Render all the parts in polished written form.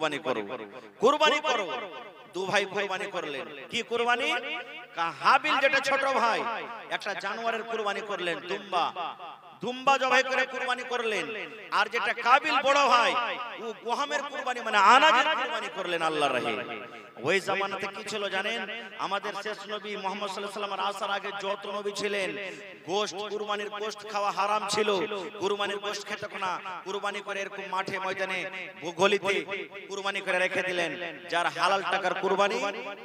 কুরবানি করো, কুরবানি করো। দু ভাই কুরবানি করলেন। কি কুরবানি? হাবিল যেটা ছোট ভাই একটা জানোয়ারের কুরবানি করলেন, দুম্বা, দুম্বা জবাই করে কুরবানি করলেন। আর যেটা কাবিল বড় ভাই ও গহমের কুরবানি মানে আনাজের কুরবানি করলেন আল্লাহর রাহে। ওই জামানাতে কি ছিল জানেন? আমাদের শেষ নবী মুহাম্মদ সাল্লাল্লাহু আলাইহি ওয়াসাল্লামের আসার আগে যত নবী ছিলেন গোশত, কুরবানির গোশত খাওয়া হারাম ছিল। কুরবানির গোশত খেতে না, কুরবানি করে এরকম মাঠে ময়দানে গলিতে কুরবানি করে রেখে দিলেন। যার হালাল টাকার কুরবানি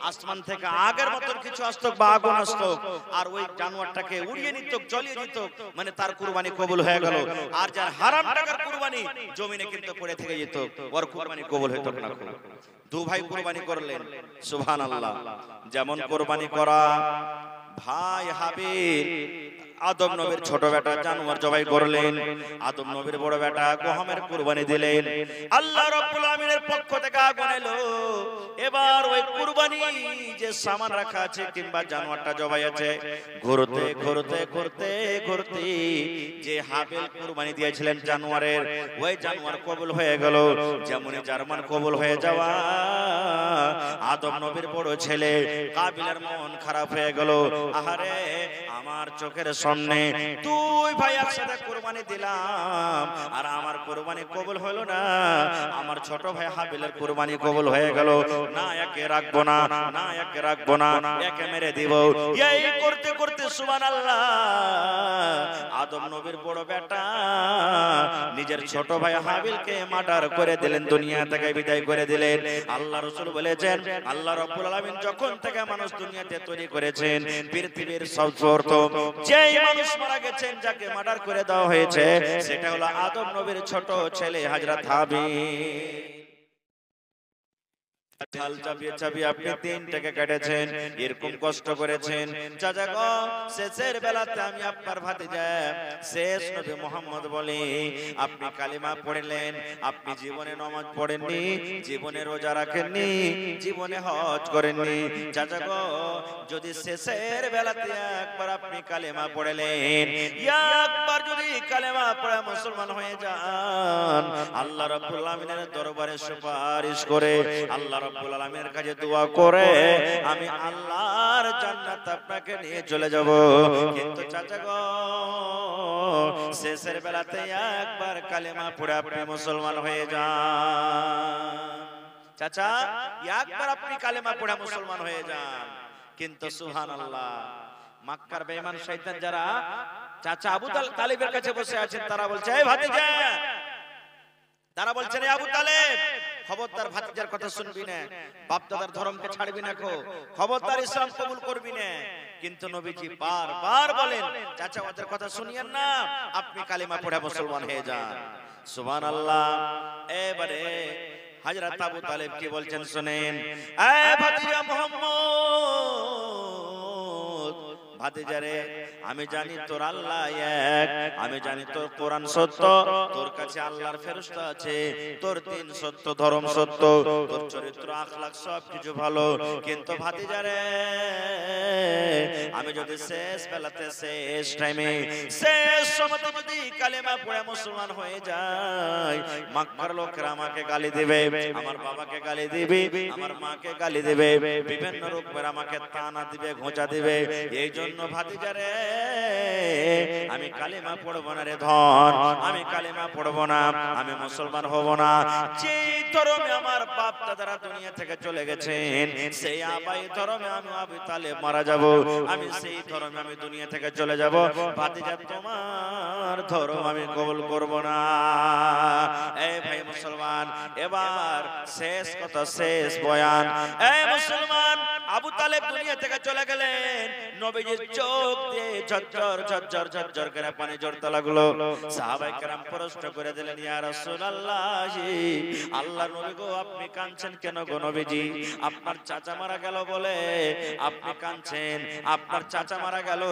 আসমান থেকে আগের মতন কিছু আসতো বা আগুন আসতো আর ওই জানোয়ারটাকে উড়িয়ে নিত, জ্বলিয়ে দিত, মানে তার কুরবানি কবুল হয়ে গেল। আর যার হারাম টাকার কুরবানি জমিনে কিন্তু পড়ে থেকে যেত, ওর কুরবানি কবুল হতো না। দু ভাই কুরবানি করলেন, সুবহানাল্লাহ। যেমন কুরবানি করা ভাই হাবিল আদম নবীর ছোট বেটা জানোয়ার জবাই করলেন, আদম নবীর বড় বেটা গহমের কুরবানি দিলেন। আল্লাহ রাব্বুল আমিনের পক্ষ থেকে আগুন এলো। এবার ওই কুরবানি যে সামান রাখা আছে কিংবা জানোয়ারটা জবাই আছে, ঘুরতে ঘুরতে ঘুরতে ঘুরতে যে হাবিল কুরবানি দিয়েছিলেন জানোয়ারের, ওই জানোয়ার কবুল হয়ে গেল। যেমনই জারমান কবুল হয়ে যাওয়া আদম নবীর বড় ছেলে কাবিলের মন খারাপ হয়ে গেল। আহারে, আমার চোখের সামনে দুই ভাই একসাথে কুরবানি দিলাম আর আমার কুরবানি কবুল হলো না, আমার ছোট ভাই হাবিলের কুরবানি কবুল হয়ে গেল। না একে রাখবো না, না একে রাখবো না, একে মেরে দিব। এই করতে করতে সুবহানাল্লাহ আদম নবীর বড় বেটা নিজের ছোট ভাই হাবিলকে মার্ডার করে দিলেন, দুনিয়া থেকে বিদায় করে দিলেন। আল্লাহ রাসূল বলেছেন, আল্লাহ রাব্বুল আলামিন যখন থেকে মানুষ দুনিয়াতে তৈরি করেছেন, পৃথিবীর সর্বপ্রথম যেই মানুষ মারা গেছেন, যাকে মার্ডার করে দেওয়া হয়েছে, সেটা হলো আদম নবীর ছোট ছেলে হযরত হাবিল। ঢাল চাপিয়ে চাপিয়ে আপনি 3 টাকা কেটেছেন, এরকম কষ্ট করেছেন। চাচা গো, শেষের বেলাতে আমি আপনার ভাতিজা শেষ নবী মুহাম্মদ বলে আপনি কালিমা পড়লেন, আপনি জীবনে নামাজ পড়েননি, জীবনে রোজা রাখেননি, জীবনে হজ করেননি। চাচা গো, যদি শেষের বেলাতে একবার আপনি কালিমা পড়লেন, একবার যদি কালিমা পড়ে মুসলমান হয়ে যান, আল্লাহ রাব্বুল আমিনের দরবারে সুপারিশ করে আল্লাহ রাব্বুল আলামিনের কাছে দোয়া করে আমি আল্লাহর জান্নাত আপনাকে নিয়ে চলে যাব। কিন্তু চাচা গো, শেষের বেলাতে একবার কালেমা পড়ে আপনি মুসলমান হয়ে যান। চাচা, একবার আপনি কালেমা পড়ে মুসলমান হয়ে যান। কিন্তু সুবহানাল্লাহ, মক্কার বেঈমান শয়তান যারা চাচা আবু তালেবের কাছে বসে আছেন, তারা বলছে, এই ভাতিজা, তারা বলছেন, এই আবু তালেব, খবরদার ভাতিজার কথা শুনবি না, বাপ দাদার ধর্মকে ছাড়বি না, খবরদার ইসলাম কবুল করবি না। কিন্তু নবীজি বারবার বলেন, চাচা ওদের কথা শুনিয়েন না, আপনি কালিমা পড়ে মুসলমান হয়ে যান। সুবহানাল্লাহ। এবারে হযরত আবু তালেব কি বলছেন শুনেন, এ ভাতিজা মুহাম্মদ, ভাতিজারে, আমি জানি তোর আল্লাহ এক, আমি জানি তোর কোরআন সত্য, তোর কাছে আল্লাহর ফেরেশতা আছে, তোর দিন সত্য, ধর্ম সত্য, তোর চরিত্র আখলাক সবকিছু ভালো। কিন্তু ভাতিজারে, আমি যদি শেষ বেলাতে, শেষ টাইমে, শেষ সময়তে যদি কালেমা পড়ে মুসলমান হয়ে যাই, মক্কার লোকেরা আমাকে গালি দেবে, আমার বাবাকে গালি দিবে, আমার মাকে গালি দেবে, বিভিন্ন রূপের আমাকে তানা দিবে, ঘোঁচা দিবে। এই জন্য ভাতিজারে, আমি কালেমা পড়বো না রে ধন, আমি কালেমা পড়বো না, আমি মুসলমান হব না। যেই ধর্মে আমার বাপ দাদারা দুনিয়া থেকে চলে গেছেন, সেই আবাই ধর্মে আমি আবু তালেব মারা যাব, আমি সেই ধর্মে আমি দুনিয়া থেকে চলে যাব। ভাতিজা, তোমার ধর্ম আমি কবুল করব না। এই ভাই মুসলমান, এবার শেষ কথা, শেষ বয়ান। এই মুসলমান, আবু তালেব দুনিয়া থেকে চলে গেলেন, নবীজির চোখ দিয়ে ঝরঝর ঝরঝর ঝরঝর করে পানি ঝরতে লাগলো। সাহাবায়ে কেরাম প্রশ্ন করে দিলেন, ইয়া রাসূলুল্লাহ, আল্লাহর নবী গো, আপনি কাঁদছেন কেন গো নবীজি? আপনার চাচা মারা গেল বলে আপনি কাঁদছেন, আপনার চাচা মারা গেল,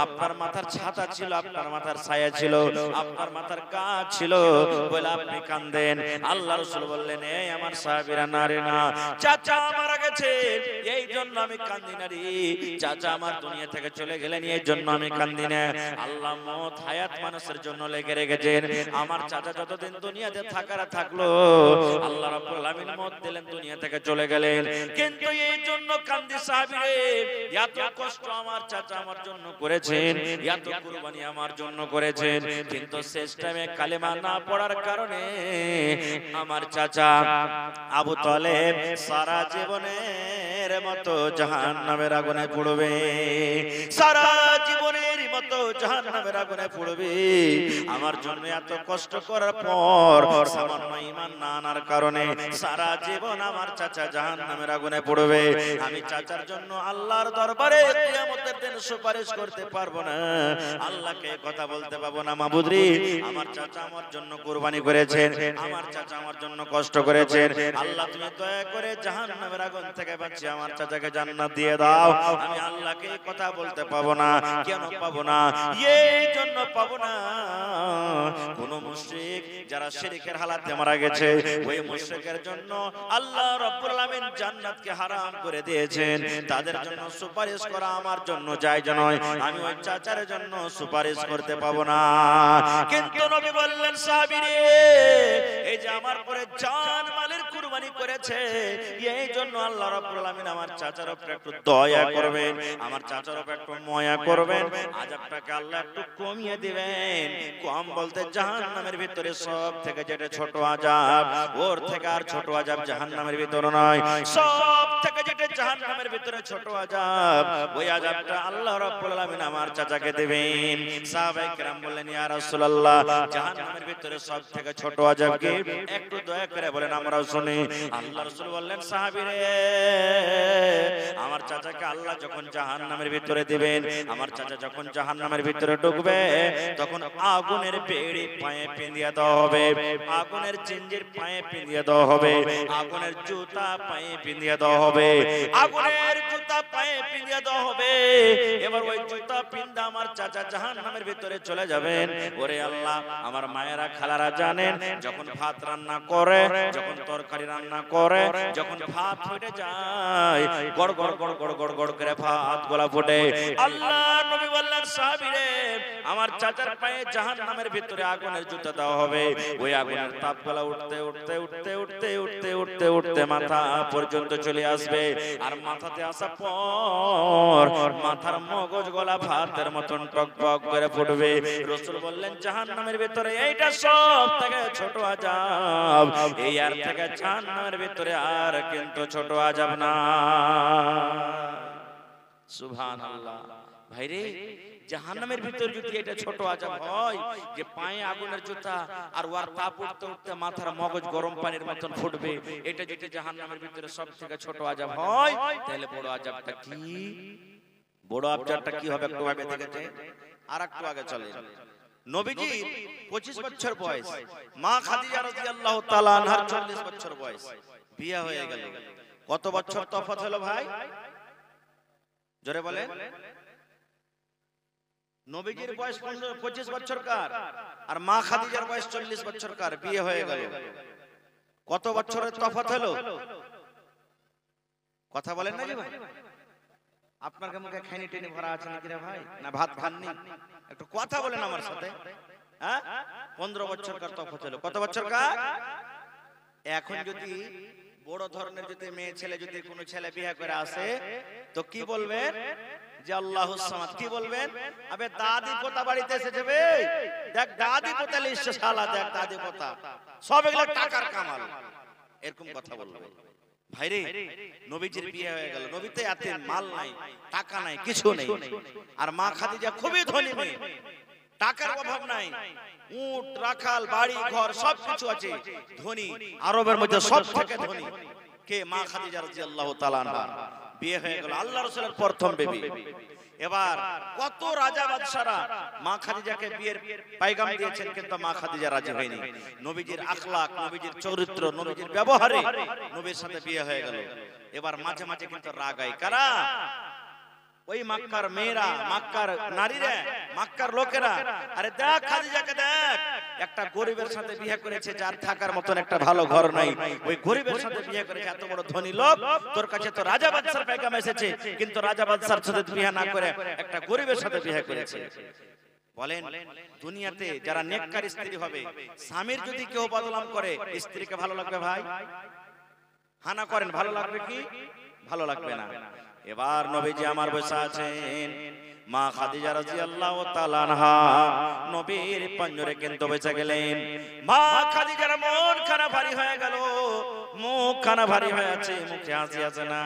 আপনার মাথার ছাতা ছিল, আপনার মাথার ছায়া ছিল, আপনার মাথার গাছ ছিল বলে আপনি কাঁদেন। আল্লাহ রাসূল বললেন, এই আমার সাহাবীরা, না রে না, চাচা মারা গেছে গেছে, এই জন্য আমি কান্দি না রে। চাচা আমার দুনিয়া থেকে চলে গেলেন, এই জন্য আমি কান্দি না। আল্লাহ মত হায়াত মানুষের জন্য লেগে রেখেছেন। আমার চাচা যতদিন দুনিয়াতে থাকলো, আল্লাহ রাব্বুল আলামিন মত দিলেন, দুনিয়া থেকে চলে গেলেন। কিন্তু এই জন্য কান্দি সাহাবী রে, এত কষ্ট আমার চাচা আমার জন্য করেছেন, এত কুরবানি আমার জন্য করেছেন, কিন্তু শেষ টাইমে কালেমা না পড়ার কারণে আমার চাচা আবু তালেব সারা জীবনের মতো জাহান্নামের আগুনে পড়বে, সারা জীবনের মতো জাহান্নামের আগুনে পড়বে। আমার জন্য এত কষ্ট করার পর সামান্য ঈমান না আনার কারণে সারা জীবন আমার চাচা জাহান্নামের আগুনে পড়বে। আমি চাচার জন্য আল্লাহর দরবারে কিয়ামতের দিন সুপারিশ করতে পারবো না, আল্লাহকে কথা বলতে পারবো না, মাবুদ রে আমার চাচা আমার জন্য কুরবানি করেছেন, আমার চাচা আমার জন্য কষ্ট করেছেন, আল্লাহ তুমি দয়া করে জাহান্নামের আগুন থেকে বাঁচিয়ে আমার চাচাকে জান্নাত দিয়ে দাও। আমি আল্লাহকে কথা বলতে পাবো না। কেন পাবো না? এই জন্য পাবো না, কোন মুশরিক যারা শিরকের হালাতে মারা গেছে, ওই মুশরিকের জন্য আল্লাহ রাব্বুল আলামিন জান্নাতকে হারাম করে দিয়েছেন, তাদের জন্য সুপারিশ করা আমার জন্য জায়েজ নয়। আমি ওই চাচার জন্য সুপারিশ করতে পাবো না। কিন্তু নবী বললেন, সাহাবী রে, এই যে আমার পরে জান মালের কুরবানি করেছে, এই জন্য আল্লাহ রাব্বুল আলামিন আমার চাচার উপর একটু দয়া করবেন, আমার চাচার উপর একটু মায়া করবেন, আযাবটাকে আল্লাহ একটু কমিয়ে দিবেন। কম বলতে জাহান্নামের ভিতরে সব থেকে যেটা ছোট আযাব, ওর থেকে আর ছোট আযাব জাহান্নামের ভিতরে নয়। সব থেকে যেটা জাহান্নামের ভিতরে ছোট আযাব, ওই আযাবটা আল্লাহ রাব্বুল আলামিন আমার চাচাকে দিবেন। সাহাবায়ে কেরাম বললেন, ইয়া রাসূলুল্লাহ, জাহান্নামের ভিতরে সব থেকে ছোট আযাব কি? একটু দয়া করে বলেন, আমরাও শুনি। আল্লাহ রাসূল বললেন, সাহাবী রে, আমার চাচাকে আল্লাহ যখন জাহান্নামের ভিতরে দিবেন, আমার চাচা যখন জাহান্নামের ভিতরে ঢুকবে, তখন আগুনের বেড়ি পায়ে পিঁধিয়ে দেওয়া হবে, আগুনের চিঞ্জির পায়ে পিঁধিয়ে দেওয়া হবে, আগুনের জুতা পায়ে পিঁধিয়ে দেওয়া হবে, আগুনের জুতা পায়ে পিঁধিয়ে দেওয়া হবে। এবার ওই জুতা পিন্দা আমার চাচা জাহান্নামের ভিতরে চলে যাবেন। ওরে আল্লাহ, আমার মায়েরা খালারা জানেন, যখন ভাত রান্না করে, যখন তরকারি রান্না করে, যখন ভাত ফুটে যায়, গড় গড় গড় গড় গড় গড় করে ভাত গলা ফুটে। আল্লাহ নবী বললেন, সাহাবী রে, আমার চাচার পায়ে জাহান্নামের ভিতরে আগুনের জুতা দেওয়া হবে। ওই আগুনের তাপ গলা উঠতে উঠতে উঠতে উঠতে উঠতে উঠতে উঠতে মাথা পর্যন্ত চলে আসবে, আর মাথাতে আসা পর মাথার মগজ গলা ভাতের মতন টকবক করে ফুটবে। রাসূল বললেন, জাহান্নামের ভিতরে এইটা সব থেকে ছোট আযাব, এই আর থেকে জাহান্নামের ভিতরে আর কিন্তু ছোট আযাব না। সুবহানাল্লাহ। ভাইরে, জাহান্নামের ভিতর যদি এটা ছোট আযাব হয় যে পায়ে আগুনের জুতা আর ওর তাপ উঠতে উঠতে মাথার মগজ গরম পানির মতন ফুটবে, এটা যদি জাহান্নামের ভিতরে সব থেকে ছোট আযাব হয়, তাহলে বড় আযাবটা কি? বড় আযাবটা কি হবে একটু ভাবে দেখেছে। আর একটু আগে চলে, নবীজি 25 বছর বয়স, মা খাদিজা রাদিয়াল্লাহু তাআলা আনহার 40 বছর বয়স, বিয়ে হয়ে গেল। কত বছর তফাৎ হলো ভাই? জোরে বলেন। নবীজির বয়স 25 বছরকার, আর মা খাদিজার বয়স 40 বছরকার, বিয়ে হয়ে গেল। কত বছরের তফাৎ হলো? কথা বলেন না ভাই? আপনার মুখে খাইনি টেনে ভরা আছে নাকি রে ভাই? না ভাত খাননি? একটু কথা বলেন আমার সাথে। হ্যাঁ, 15 বছরকার তফাৎ হলো। কত বছরকার? এখন যদি বড় ধরনের যদি মেয়ে ছেলে যদি কোনো ছেলে বিয়ে করে আসে, তো কি বলবেন? যে আল্লাহুস সামাদ। কি বলবেন? আবে দাদি পোতা বাড়িতে এসেছে বে, দেখ দাদি পোতা লিস্ট শালা, দেখ দাদি পোতা, সব এগুলো টাকার কামাল, এরকম কথা বলবে। ভাইরে, নবীজির বিয়ে হয়ে গেল, নবীতে এতে মাল নাই, টাকা নাই, কিছু নেই, আর মা খাদিজা খুবই ধনী মেয়ে, টাকার অভাব নাই, উট রাখাল বাড়ি ঘর সবকিছু আছে, ধনী, আরবের মধ্যে সব থেকে ধনী কে? মা খাদিজা রাদিয়াল্লাহু তাআলা আনহা। বিয়ে হয়ে গেল, আল্লাহ রাসূলের প্রথম বেবি। এবার কত রাজা বাদশারা মা খাদিজাকে বিয়ের পয়গাম দিয়েছেন, কিন্তু মা খাদিজা রাজি হয়নি। নবীজির আখলাক, নবীজির চরিত্র, নবীজির ব্যবহারে নবীর সাথে বিয়ে হয়ে গেল। এবার মাঝে মাঝে কিন্তু রাগ হয়, কারা? ওই মক্কার মেয়েরা, মক্কার নারীরা, মক্কার লোকেরা, আরে দেখ খাদিজাকে দেখ, একটা গরিবের সাথে বিয়ে করেছে যার থাকার মতন একটা ভালো ঘর নাই, ওই গরিবের সাথে বিয়ে করেছে, এত বড় ধনী লোক, তোর কাছে তো রাজা বাদশার পেগাম এসেছে, কিন্তু রাজা বাদশার সাথে বিয়ে না করে একটা গরিবের সাথে বিয়ে করেছে। বলেন দুনিয়াতে যারা নেককার স্ত্রী হবে, স্বামীর যদি কেউ বদনাম করে স্ত্রীকে ভালো লাগবে ভাই? হানা করেন, ভালো লাগবে কি? ভালো লাগবে না। এবার নবীজি আমার বসে আছেন, মা খাদিজা রাদিয়াল্লাহু তাআলা আনহা নবীর পাঞ্জরে কিন্তু বেঁচে গেলেন। মা খাদিজার মন খানা ভারী হয়ে গেল, মুখ খানা ভারী হয়ে আছে, মুখে হাসি আছে না।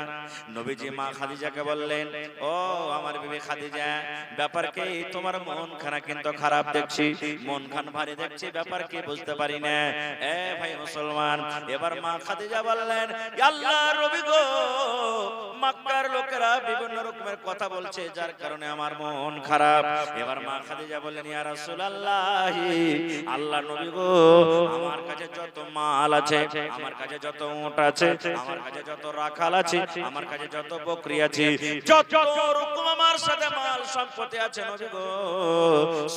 নবীজি মা খাদিজাকে বললেন, ও আমার বিবি খাদিজা, ব্যাপার কি? তোমার মন খানা কিন্তু খারাপ দেখছি, মন খান ভারী দেখছি, ব্যাপার কি বুঝতে পারি না। এ ভাই মুসলমান, এবার মা খাদিজা বললেন, আল্লাহর নবী গো, মক্কার লোকেরা বিভিন্ন রকমের কথা বলছে, যার কারণে আমার মন খারাপ। এবার মা খাদিজা বললেন, ইয়া রাসূলুল্লাহ, আল্লাহর নবী গো, আমার কাছে যত মাল আছে, আমার কাছে যত উট আছে, আমার কাছে যত রাখাল আছে, আমার কাছে যত বকরি আছে, যত রকম আমার সাথে মাল সম্পত্তি আছে নবী গো,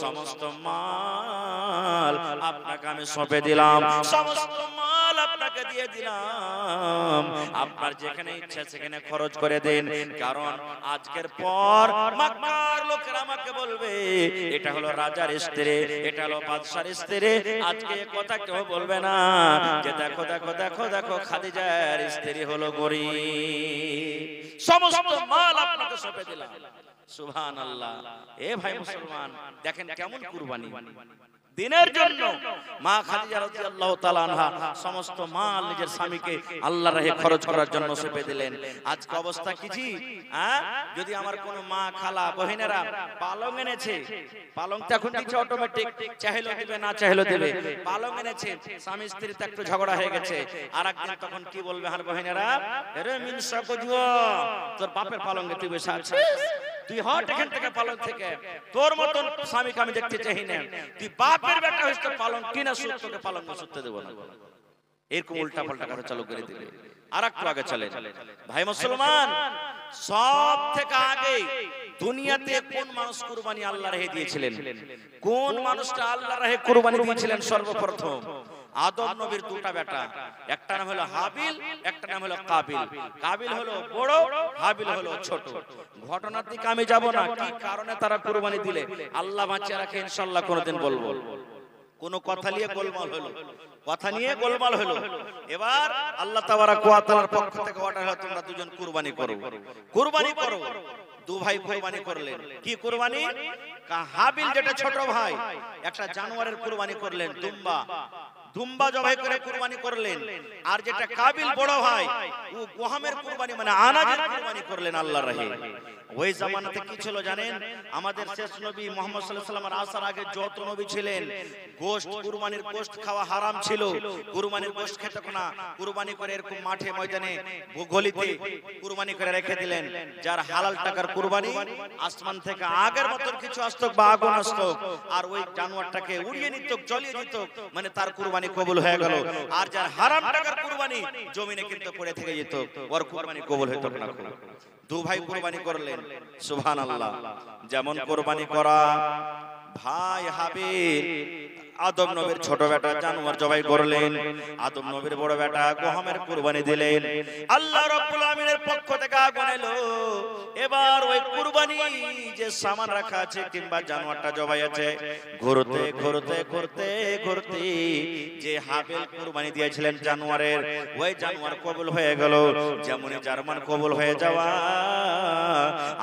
সমস্ত মাল আপনাকে আমি সঁপে দিলাম, সমস্ত মাল আপনাকে দিয়ে দিলাম, আপনার যেখানে ইচ্ছা সেখানে খরচ করে দেন। কারণ আজকের পর মক্কার লোকেরা আমাকে বলবে এটা হলো রাজার স্ত্রী, এটা হলো বাদশার স্ত্রী। আজকে কথা কেউ বলবে না যে দেখো দেখো দেখো দেখো খাদিজার স্ত্রী হলো গরিব, সমস্ত মাল আপনাকে সঁপে দিলাম। সুবহানাল্লাহ। এ ভাই মুসলমান, দেখেন কেমন কুরবানি দিনের জন্য। মা খাদিজা রাদিয়াল্লাহু তাআলা আনহা সমস্ত মাল নিজের স্বামীকে আল্লাহর রাহে খরচ করার জন্য সঁপে দিলেন। আজকে অবস্থা কি? যদি আমার কোন মা খালা বহিনেরা পালং এনেছে, পালং তো এখন দিচ্ছে অটোমেটিক, চাইলেও দিবে না চাইলেও দিবে, পালং এনেছে, স্বামী স্ত্রীতে একটু ঝগড়া হয়ে গেছে, আর একদিন তখন কি বলবে আমার বহিনেরা, আরে মিনসা কজুয়া, তোর বাপের পালঙ্গে তুই বসে আছিস, তুই হট এখান থেকে পালং থেকে, তোর মতন স্বামীকে আমি দেখতে চাই না, তুই বাপের বেটা হইস, তোর পালং কিনা সুদ তোকে পালং সুদতে দেব না। এরকম উল্টা পাল্টা করে চালু করে দিবে। আর একটু আগে চলে ভাই মুসলমান, সব থেকে আগে দুনিয়াতে কোন মানুষ কুরবানি আল্লাহর রাহে দিয়েছিলেন? কোন মানুষটা আল্লাহর রাহে কুরবানি দিয়েছিলেন? সর্বপ্রথম আদম নবীর দুটা বেটা, একটা নাম হলো হাবিল, একটা নাম হলো কাবিল। কাবিল হলো বড়, হাবিল হলো ছোট। ঘটনার দিকে আমি যাব না, কি কারণে তারা কুরবানি দিলে আল্লাহ বাঁচিয়ে রাখে, ইনশাআল্লাহ কোনদিন বলবো। কোন কথা নিয়ে গোলমাল হলো, কথা নিয়ে গোলমাল হলো। এবার আল্লাহ তাবারাক ওয়া তাআলার পক্ষ থেকে অর্ডার হলো, তোমরা দুজন কুরবানি করো, কুরবানি করো। দু ভাই কুরবানি করলেন। কি কুরবানি? হাবিল যেটা ছোট ভাই, একটা জানোয়ারের কুরবানি করলেন, দুম্বা, দুম্বা জবাই করে কুরবানি করলেন। আর যেটা কাবিল বড় ভাই, ও গহমের কুরবানি মানে আনাজের কুরবানি করলেন আল্লাহর রাহে। ওই জামানাতে কি ছিল জানেন? আমাদের শেষ নবী মুহাম্মদ সাল্লাল্লাহু আলাইহি ওয়াসাল্লামের আসার আগে যত নবী ছিলেন, গোশত, কুরবানির গোশত খাওয়া হারাম ছিল। কুরবানির গোশত খেতে না, কুরবানি করে এরকম মাঠে ময়দানে গলিতে কুরবানি করে রেখে দিলেন। যার হালাল টাকার কুরবানি, আসমান থেকে আগের মতন কিছু আসতো বা আগুন আসতো, আর ওই জানোয়ারটাকে উড়িয়ে নিত, জ্বলিয়ে দিত, মানে তার কুরবানি কবুল হয়ে গেল। আর যার হারাম টাকার কুরবানি জমিনে কিন্তু পড়ে থেকে যেত, ওর কুরবানি কবুল হতো না। দু ভাই কুরবানি করলেন, সুবহানাল্লাহ। যেমন কুরবানি করা, ভাই হাবিল আদম নবীর ছোট বেটা জানোয়ার জবাই করলেন, আদম নবীর বড় বেটা গহমের কুরবানি দিলেন। আল্লাহ রাব্বুল আমিনের পক্ষ থেকে আগুন এলো। এবার ওই কুরবানি যে সামান রাখা আছে কিংবা জানোয়ারটা জবাই আছে, ঘুরতে ঘুরতে ঘুরতে ঘুরতে যে হাবিল কুরবানি দিয়েছিলেন জানোয়ারের, ওই জানোয়ার কবুল হয়ে গেল। যেমনই জারমান কবুল হয়ে যাওয়া,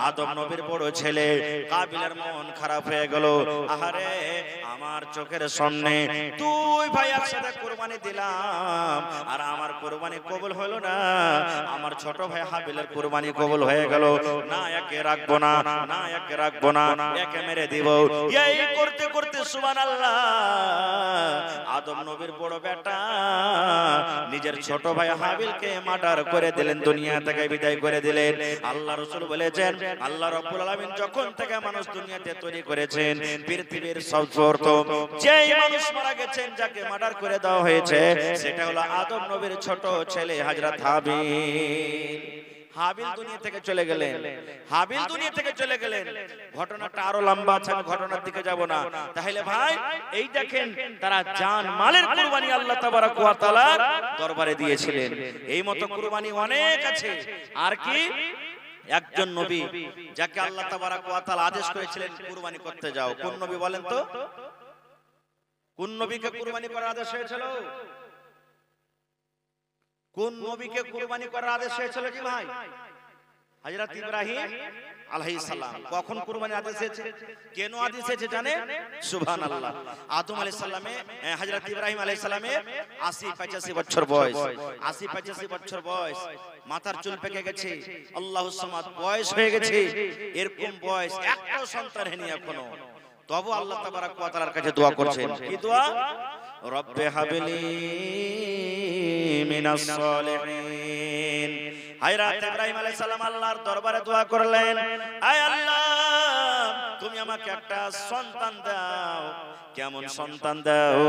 আদম নবীর বড় ছেলে কাবিলের মন খারাপ হয়ে গেল। আহারে, আমার চোখের সামনে দুই ভাই একসাথে কুরবানি দিলাম, আর আমার কুরবানি কবুল হলো না, আমার ছোট ভাই হাবিলের কুরবানি কবুল হয়ে গেল। না একে রাখবো না, না একে রাখবো না, একে মেরে দিব। এই করতে করতে সুবহানাল্লাহ, আদম নবীর বড় বেটা নিজের ছোট ভাই হাবিলকে মার্ডার করে দিলেন, দুনিয়া থেকে বিদায় করে দিলেন। আল্লাহ রাসূল বলেছেন, আল্লাহ রাব্বুল আলামিন যখন থেকে মানুষ দুনিয়াতে তৈরি করেছেন, পৃথিবীর সর্বপ্রথম যেই মানুষ মারা গেছেন, যাকে মার্ডার করে দেওয়া হয়েছে, সেটা হলো আদম নবীর ছোট ছেলে হযরত হাবিল। হাবিল দুনিয়া থেকে চলে গেলেন। হাবিল দুনিয়া থেকে চলে গেলেন। ঘটনাটা আরো লম্বা আছে, আমি ঘটনার দিকে যাব না। তাহলে ভাই এই দেখেন তারা জান মালের কুরবানি আল্লাহ তাবারক ওয়া তাআলার দরবারে দিয়েছিলেন। এই মতো কুরবানি অনেক আছে। আর কি একজন নবী যাকে আল্লাহ তাবারক ওয়া তাআলা আদেশ করেছিলেন কুরবানি করতে যাও, কোন নবী বলেন তো? কোন নবীকে কুরবানি করার আদেশ হয়েছিল? কোন নবীকে কুরবানি করার আদেশ হয়েছিল জি ভাই? হযরত ইব্রাহিম আলাইহিস সালাম। কখন কুরবানি আদেশ হয়েছে, কেন আদেশ হয়েছে জানেন? সুবহানাল্লাহ। আদম আলাইহিস সালামে হযরত ইব্রাহিম আলাইহিস সালামে 80-85 বছর বয়স, 80-85 বছর বয়স, মাথার চুল পেকে গেছে, আল্লাহুস সামাদ বয়স হয়ে গেছে, এরকম বয়স একটাও সন্তান হয়নি এখনো। তবু আল্লাহ তাবারক ওয়া তাআলার কাছে দোয়া করছেন। কি দোয়া? রব্বে হাবলি মিনাস সালিহিন। হযরত ইব্রাহিম আলাইহিস সালাম আল্লাহর দরবারে দোয়া করলেন, আয় আল্লাহ তুমি আমাকে একটা সন্তান দাও। কেমন সন্তান দাও?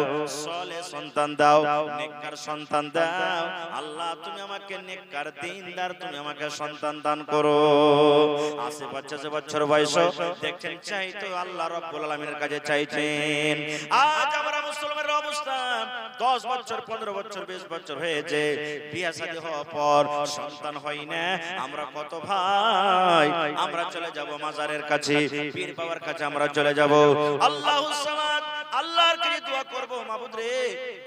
সালেহ সন্তান দাও, নেককার সন্তান দাও। আল্লাহ তুমি আমাকে নেককার দিনদার তুমি আমাকে সন্তান দান করো। 80-85 বছর বয়স, দেখছেন চাইতো আল্লাহ রাব্বুল আলামিনের কাছে চাইছেন। আজ আমরা মুসলমানের অবস্থা 10 বছর 15 বছর 20 বছর হয়েছে, বিয়ে শাদী হওয়ার পর সন্তান হয় না। আমরা কত ভাই আমরা চলে যাব মাজারের কাছে, পীর বাবার কাছে আমরা চলে যাব, আল্লাহুস সামাদ আল্লাহর কাছে দোয়া করব, মাবুদ রে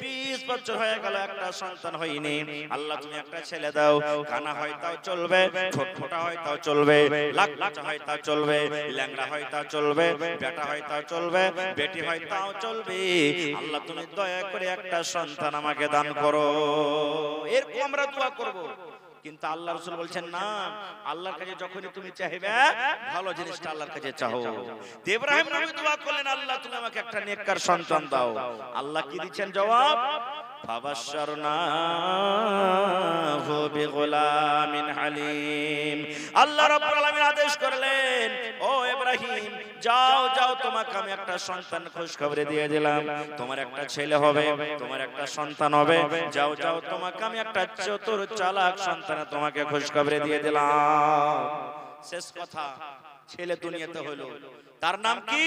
20 বছর হয়ে গেল একটা সন্তান হয়নি, আল্লাহ তুমি একটা ছেলে দাও। কানা হয় তাও চলবে, ছোটফোঁটা হয় তাও চলবে, লাখ হয় তাও চলবে, ল্যাংড়া হয় তাও চলবে, বেটা হয় তাও চলবে, বেটি হয় তাও চলবে। আল্লাহ তুমি দয়া করে একটা সন্তান আমাকে দান করো। এরকম আমরা দোয়া করব। কিন্তু আল্লাহ রাসূল বলছেন না, আল্লাহর কাছে যখনই তুমি চাইবে ভালো জিনিসটা আল্লাহর কাছে চাও। ইব্রাহিম নবী দোয়া করলেন, আল্লাহ তুমি আমাকে একটা নেককার সন্তান দাও। আল্লাহ কি দিচ্ছেন জবাব? ফাবাশশারনাহু বিগুলামিন হালিম। আল্লাহ রাব্বুল আলামিন আদেশ করলেন, ও ইব্রাহিম যাও যাও তোমাকে আমি একটা সন্তান খুশখবরি দিয়ে দিলাম, তোমার একটা ছেলে হবে, তোমার একটা সন্তান হবে। যাও যাও তোমাকে আমি একটা চতুর চালাক সন্তান তোমাকে খুশখবরি দিয়ে দিলাম। শেষ কথা, ছেলে দুনিয়াতে হলো, তার নাম কি?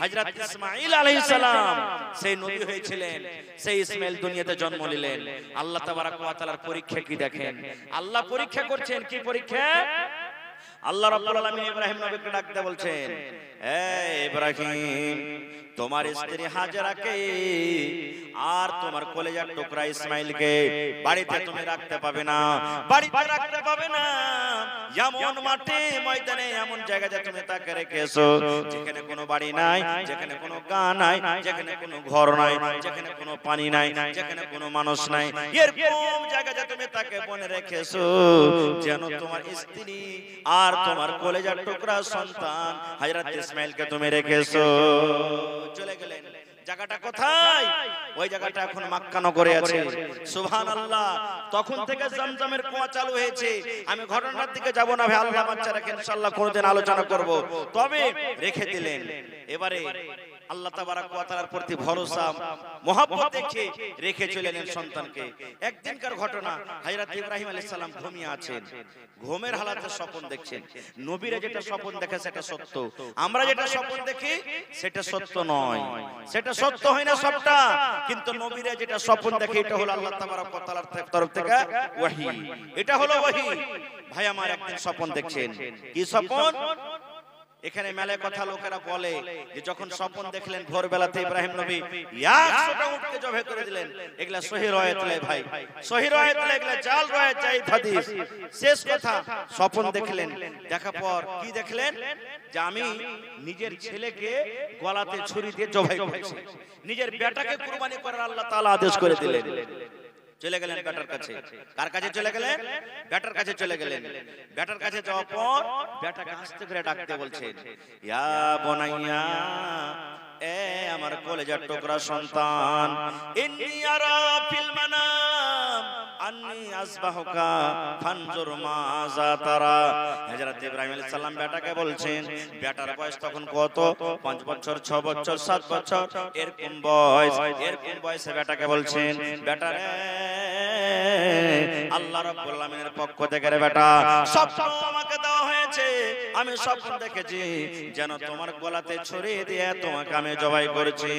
হযরত ইসমাঈল আলাইহিস সালাম। সেই নবী হয়েছিলেন, সেই ইসমাঈল দুনিয়াতে জন্ম নিলেন। আল্লাহ তাবারক ওয়া তাআলার পরীক্ষা কি দেখেন, আল্লাহ পরীক্ষা করছেন। কি পরীক্ষা? আল্লাহ রাব্বুল আলামিন ইব্রাহিম নবীকে ডাকতে বলছেন, হে ইব্রাহিম তোমার স্ত্রী হাজেরাকে আর তোমার কলেজার টুকরা ইসমাঈলকে বাড়িতে তুমি রাখতে পাবে না, বাড়িতে রাখতে পাবে না। এমন মাঠে ময়দানে এমন জায়গায় তুমি তাকে রেখেছো যেখানে কোনো বাড়ি নাই, যেখানে কোনো গা নাই, যেখানে কোনো ঘর নাই, যেখানে কোনো পানি নাই, যেখানে কোনো মানুষ নাই। এরকম জায়গায় তুমি তাকে বনে রেখেছো যেন তোমার স্ত্রী আর তোমার কলেজার টুকরা সন্তান হযরত ইসমাঈলকে তুমি রেখেছো। চলে গেলেন। জায়গাটা কোথায়? ওই জায়গাটা এখন মক্কা নগরে আছে। সুবহানাল্লাহ। তখন থেকে জমজমের কুয়া চালু হয়েছে। আমি ঘটনার দিকে যাব না ভাই, আল্লাহ বাচ্চা রাখে ইনশাআল্লাহ কোনদিন আলোচনা করব। তবে রেখে দিলেন। এবারে আল্লাহ তাবারক ওয়া তাআলার প্রতি ভরসা মহব্বত দেখে রেখে চলেন সন্তানকে। একদিনকার ঘটনা, হযরত ইব্রাহিম আলাইহিস সালাম ঘুমিয়ে আছেন, ঘুমের হালাতে স্বপ্ন দেখছেন। নবীরা যেটা স্বপ্ন দেখে সেটা সত্য, আমরা যেটা স্বপ্ন দেখি সেটা সত্য নয়, সেটা সত্য হয় না সবটা। কিন্তু নবীরা যেটা স্বপ্ন দেখে এটা হলো আল্লাহ তাবারক ওয়া তাআলার তরফ থেকে ওহী, এটা হলো ওহী। ভাই আমার একদিন স্বপ্ন দেখছেন, কি স্বপ্ন? এখানে মেলে কথা লোকেরা বলে যে যখন স্বপ্ন দেখলেন ভোরবেলাতে ইব্রাহিম নবী 100টা উটকে জবাই করে দিলেন। এগুলা সহিহ রায়াত নয় ভাই, সহিহ রায়াত নয়, এগুলা জাল রায়াত, জায়েদ হাদিস। শেষ কথা, স্বপ্ন দেখলেন, দেখার পর কি দেখলেন? যে আমি নিজের ছেলেকে গলাতে ছুরি দিয়ে জবাই করেছি, নিজের বেটাকে কুরবানি করার আল্লাহ তাআলা আদেশ করে দিলেন। চলে গেলেন বেটার কাছে। কার কাছে চলে গেলেন? বেটার কাছে চলে গেলেন। বেটার কাছে যাওয়ার পর বেটাকে আস্তে করে ডাকতে বলছেন, ইয়া বুনাইয়া, এ আমার কলেজার টুকরা সন্তান, ইন্নী আরা ফিল মানাম, আন্নী আসবাহুকা ফানজুর মাযা তারা। হযরত ইব্রাহিম আলাইহিস সালাম বেটাকে বলছেন, বেটার বয়স তখন কত? 5 বছর, 6 বছর, 7 বছর, এরকম বয়সে বেটাকে বলছেন, বেটা রে, আল্লাহ রাব্বুল আলামিনের পক্ষ থেকে রে বেটা, স্বপ্ন আমাকে দেওয়া হয়েছে, আমি স্বপ্ন দেখেছি যেন তোমার গলাতে ছুরি দিয়ে তোমাকে আমি জবাই করেছি।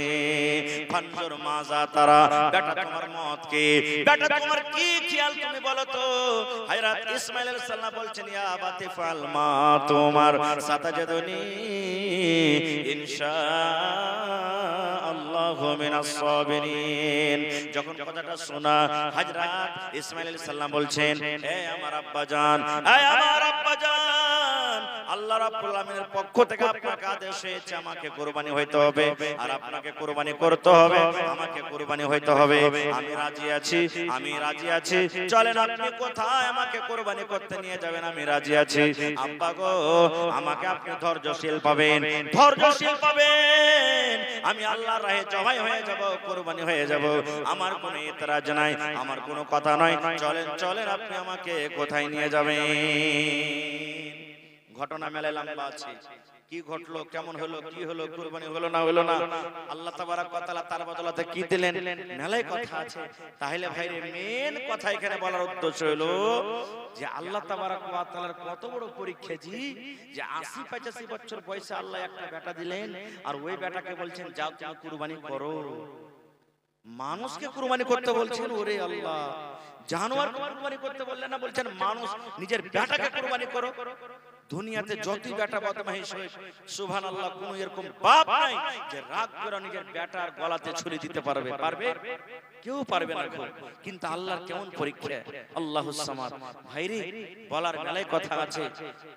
ফানজুর মাযা তারা, বেটা তোমার মত কি, বেটা তোমার কি খেয়াল তুমি বলো তো। হযরত ইসমাঈল আলাইহিস সালাম বলছেন, ইয়া আবাতি ফাল মা তোমার সাতাজাদুনি ইনশাআল্লাহু মিনাস সাবিরিন। যখন কথাটা শোনা হযরত ইসমাঈল আলাইহিস সালাম বলছেন, হে আমার আব্বা জান, হে আমার আব্বা জান, আল্লাহ রাব্বুল আলামিনের পক্ষ থেকে আপনাকে আদেশ হয়েছে আমাকে কুরবানি হইতে হবে, আর আপনাকে কুরবানি করতে হবে, আমাকে কুরবানি হইতে হবে। আমি রাজি আছি, আমি রাজি আছি, চলেন আপনি কোথায় আমাকে কুরবানি করতে নিয়ে যাবেন, আমি রাজি আছি। আব্বা গো, আমাকে আপনি ধৈর্যশীল পাবেন, ধৈর্যশীল পাবেন, আমি আল্লাহর রাহে জবাই হয়ে যাব, কুরবানি হয়ে যাব, আমার কোনো এতরাজ নাই, আমার কোনো কথা নাই, চলেন চলেন আপনি আমাকে কোথায় নিয়ে যাবেন। ঘটনা মেলায় লম্বা আছে, কি ঘটলো, কেমন হলো, কি হলো, কুরবানি হলো না হলো না, আল্লাহ তাবারক ওয়া তাআলা তার বদলাতে কি দিলেন, মেলায় কথা আছে। তাহলে ভাই রে, মেন কথা এখানে বলার উদ্দেশ্য হলো যে আল্লাহ তাবারক ওয়া তাআলার কত বড় পরীক্ষা জি, যে 80-85 বছর বয়সে আল্লাহ একটা বেটা দিলেন, আর ওই বেটাকে বলছেন যাও তুমি কুরবানি করো। মানুষকে কুরবানি করতে বলছেন, ওরে আল্লাহ, জানোয়ার কুরবানি করতে বললেন না, বলছেন মানুষ নিজের বেটাকে কুরবানি করো। দুনিয়াতে যতই বেটা বদমাইশ হয়, সুবহানাল্লাহ, কোন এরকম বাপ নাই যে রাগ করে নিজের বেটার গলাতে ছুরি দিতে পারবে, পারবে? কেউ পারবে না। কিন্তু আল্লাহর কেমন পরীক্ষা, আল্লাহুস সামাদ। ভাইরে, বলার মেলায় কথা আছে।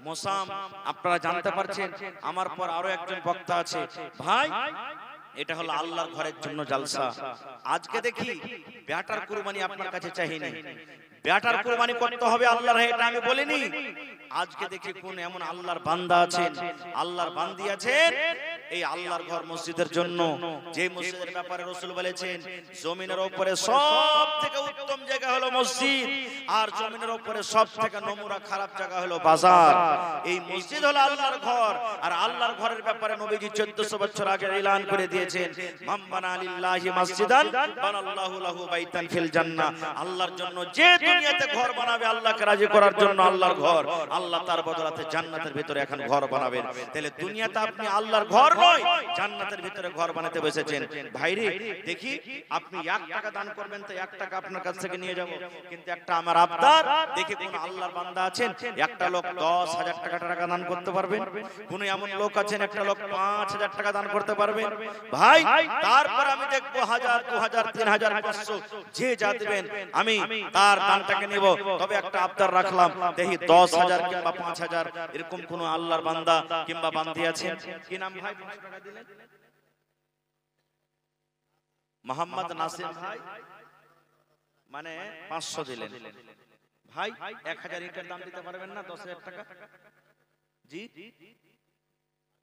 মোসাম আপনারা জানতে পারছেন, আমার পর আরো একজন বক্তা আছে। ভাই, এটা হলো আল্লাহর ঘরের জন্য জালসা। আজকে দেখি বেটার কুরবানি আপনার কাছে চাইনি, বেটার কুরবানি করতে হবে আল্লাহর, এটা আমি বলিনি। আজকে দেখি কোন এমন আল্লাহর বান্দা আছেন, আল্লাহর বান্দি আছেন, এই আল্লাহর ঘর মসজিদের জন্য, যে মসজিদের ব্যাপারে রাসূল বলেছেন জমিনের উপরে সবথেকে উত্তম জায়গা হলো মসজিদ, আর জমিনের উপরে সবথেকে নোংরা খারাপ জায়গা হলো বাজার। এই মসজিদ হলো আল্লাহর ঘর, আর আল্লাহর ঘরের ব্যাপারে নবীজি 1400 বছর আগে এলান করে দিয়েছেন, মান বানা লিল্লাহি মসজিদান বানাল্লাহু লাহু বাইতান ফিল জান্নাহ। আল্লাহর জন্য যে দুনিয়াতে ঘর বানাবে আল্লাহকে রাজি করার জন্য, আল্লাহর ঘর, আল্লাহ তার বদলাতে জান্নাতের ভিতরে এখন ঘর বানাবেন। তাহলে দুনিয়াতে আপনি আল্লাহর ঘর নয়, জান্নাতের ভিতরে ঘর বানাতে বসেছেন। ভাইরে, দেখি আপনি 1 টাকা দান করবেন তো 1 টাকা আপনার কাছ থেকে নিয়ে যাব, কিন্তু একটা আমার আবদার, দেখি কোন আল্লাহর বান্দা আছেন একটা লোক 10,000 টাকা দান করতে পারবেন? কোন এমন লোক আছেন একটা লোক 5,000 টাকা দান করতে পারবেন? ভাই, তারপর আমি দেখবো 1000, 2000, 3000, 500 যে যা দিবেন আমি তার দানটাকে নেব। তবে একটা আবদার রাখলাম, দেখি 10,000 কিংবা 5,000 এরকম কোন আল্লাহর বান্দা কিংবা বান্দি আছেন? কি নাম ভাই? 500 টাকা দিলেন মোহাম্মদ নাসিম ভাই, মানে 500 দিলেন। ভাই 1000 ইটের দাম দিতে পারবেন না? 10,000 টাকা জি,